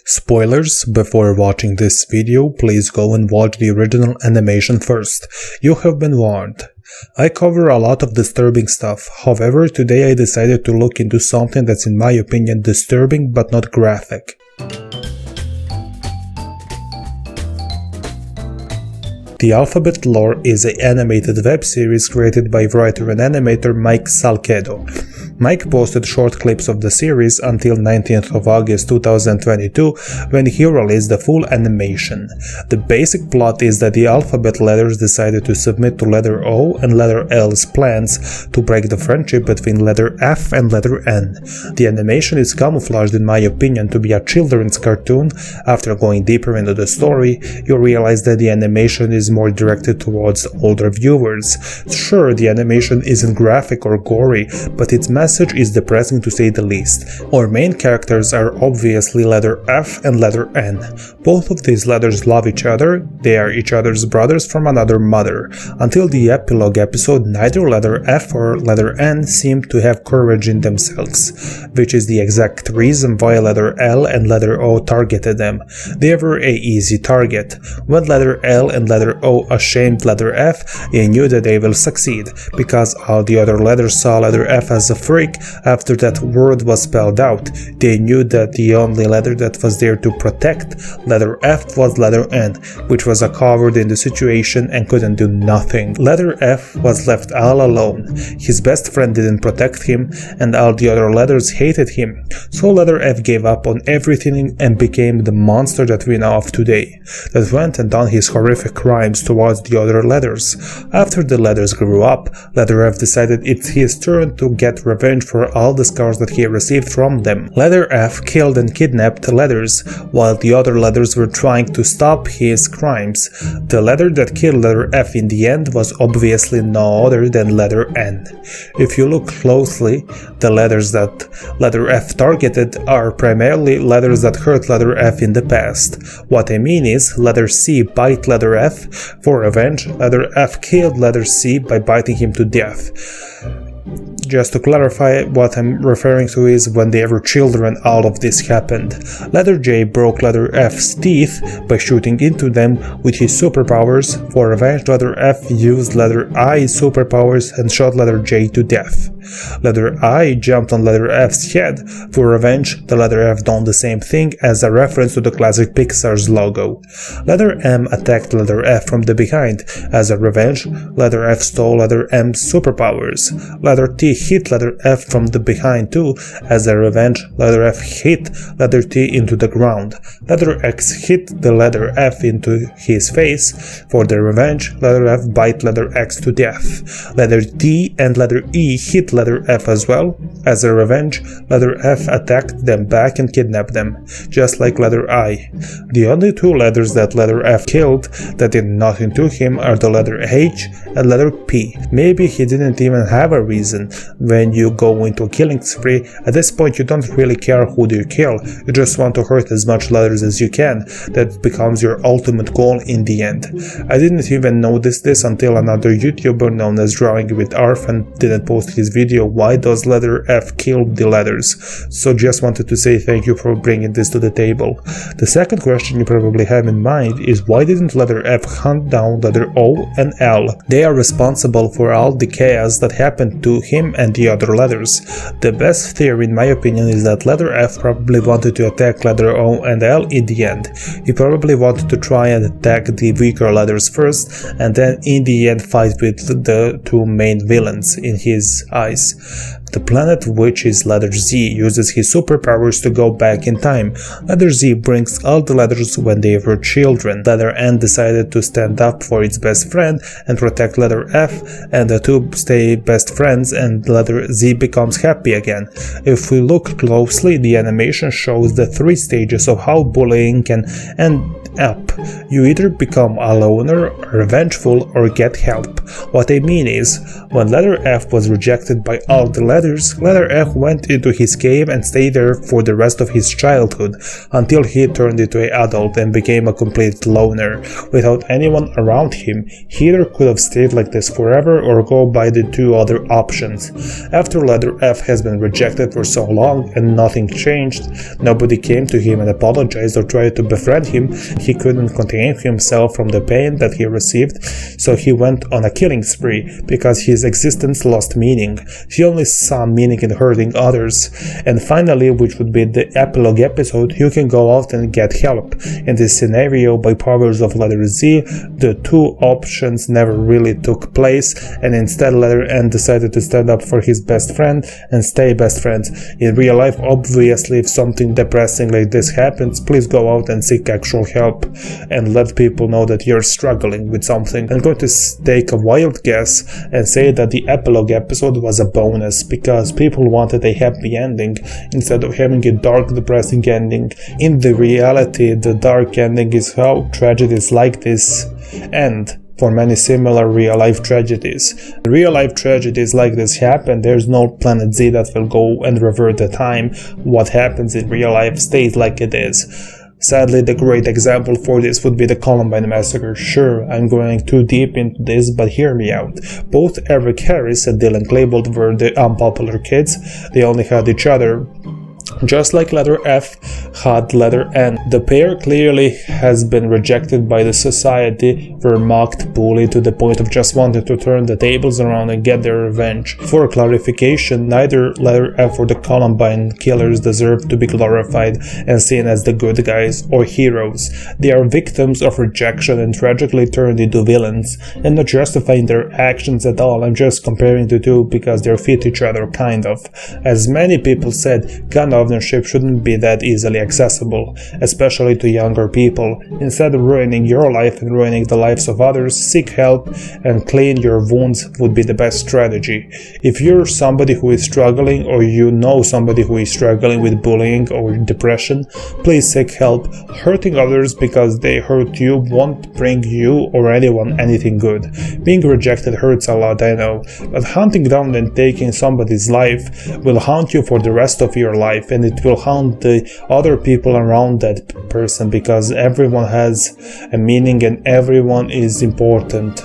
Spoilers: before watching this video, please go and watch the original animation first. You have been warned. I cover a lot of disturbing stuff, however, today I decided to look into something that's in my opinion disturbing but not graphic. The Alphabet Lore is an animated web series created by writer and animator Mike Salcedo. Mike posted short clips of the series until 19th of August 2022 when he released the full animation. The basic plot is that the alphabet letters decided to submit to letter O and letter L's plans to break the friendship between letter F and letter N. The animation is camouflaged in my opinion to be a children's cartoon. After going deeper into the story, you realize that the animation is more directed towards older viewers. Sure, the animation isn't graphic or gory, but its message is depressing to say the least. Our main characters are obviously letter F and letter N. Both of these letters love each other, they are each other's brothers from another mother. Until the epilogue episode, neither letter F or letter N seem to have courage in themselves, which is the exact reason why letter L and letter O targeted them. They were an easy target. When letter L and letter O ashamed letter F, they knew that they will succeed, because all the other letters saw letter F as a freak after that word was spelled out. They knew that the only letter that was there to protect letter F was letter N, which was a coward in the situation and couldn't do nothing. Letter F was left all alone. His best friend didn't protect him, and all the other letters hated him. So letter F gave up on everything and became the monster that we know of today, that went and done his horrific crimes towards the other letters. After the letters grew up, letter F decided it's his turn to get revenge for all the scars that he received from them. Letter F killed and kidnapped the letters, while the other letters were trying to stop his crimes. The letter that killed letter F in the end was obviously no other than letter N. If you look closely, the letters that letter F targeted are primarily letters that hurt letter F in the past. What I mean is, letter C bite letter F. For revenge, letter F killed letter C by biting him to death. Just to clarify, what I'm referring to is when they were children all of this happened. Letter J broke letter F's teeth by shooting into them with his superpowers. For revenge, letter F used letter I's superpowers and shot letter J to death. Letter I jumped on letter F's head. For revenge, the letter F done the same thing as a reference to the classic Pixar's logo. Letter M attacked letter F from the behind. As a revenge, letter F stole letter M's superpowers. Letter T hit letter F from the behind too. As a revenge, letter F hit letter T into the ground. Letter X hit the letter F into his face. For their revenge, letter F bite letter X to death. Letter D and letter E hit letter F as well. As a revenge, letter F attacked them back and kidnapped them, just like letter I. The only two letters that letter F killed that did nothing to him are the letter H and letter P. Maybe he didn't even have a reason. When you go into a killing spree, at this point you don't really care who do you kill, you just want to hurt as much letters as you can. That becomes your ultimate goal in the end. I didn't even notice this until another YouTuber known as Drawing with Arfan didn't post his video why does letter F kill the letters, so just wanted to say thank you for bringing this to the table. The second question you probably have in mind is why didn't letter F hunt down letter O and L? They are responsible for all the chaos that happened to him and the other letters. The best theory in my opinion is that letter F probably wanted to attack letter O and L in the end. He probably wanted to try and attack the weaker letters first and then in the end fight with the two main villains in his eyes. The planet, which is letter Z, uses his superpowers to go back in time. Letter Z brings all the letters when they were children. Letter N decided to stand up for its best friend and protect letter F, and the two stay best friends and letter Z becomes happy again. If we look closely, the animation shows the three stages of how bullying can end up. You either become a loner, revengeful, or get help. What I mean is, when letter F was rejected by all the letters, letter F went into his cave and stayed there for the rest of his childhood, until he turned into an adult and became a complete loner. Without anyone around him, he either could have stayed like this forever or go by the two other options. After letter F has been rejected for so long and nothing changed, nobody came to him and apologized or tried to befriend him, he couldn't contain himself from the pain that he received, so he went on a killing spree because his existence lost meaning. He only saw meaning in hurting others. And finally, which would be the epilogue episode, you can go out and get help. In this scenario, by powers of letter Z, the two options never really took place, and instead letter N decided to stand up for his best friend and stay best friends. In real life, obviously, if something depressing like this happens, please go out and seek actual help and let people know that you're struggling with something. I'm going to take a wild guess and say that the epilogue episode was a bonus because people wanted a happy ending instead of having a dark, depressing ending. In the reality, the dark ending is how tragedies like this end. For many similar real-life tragedies. Real-life tragedies like this happen, there's no Planet Z that will go and revert the time. What happens in real life stays like it is. Sadly, the great example for this would be the Columbine massacre. Sure, I'm going too deep into this, but hear me out. Both Eric Harris and Dylan Klebold were the unpopular kids. They only had each other. Just like letter F had letter N, the pair clearly has been rejected by the society, were mocked, bullied to the point of just wanting to turn the tables around and get their revenge. For clarification, neither letter F or the Columbine killers deserve to be glorified and seen as the good guys or heroes. They are victims of rejection and tragically turned into villains. I'm not justifying their actions at all, I'm just comparing the two because they fit each other kind of. As many people said, gun ownership shouldn't be that easily accessible, especially to younger people. Instead of ruining your life and ruining the lives of others, seek help and clean your wounds would be the best strategy. If you're somebody who is struggling or you know somebody who is struggling with bullying or depression, please seek help. Hurting others because they hurt you won't bring you or anyone anything good. Being rejected hurts a lot, I know, but hunting down and taking somebody's life will haunt you for the rest of your life, and it will haunt the other people around that person because everyone has a meaning and everyone is important.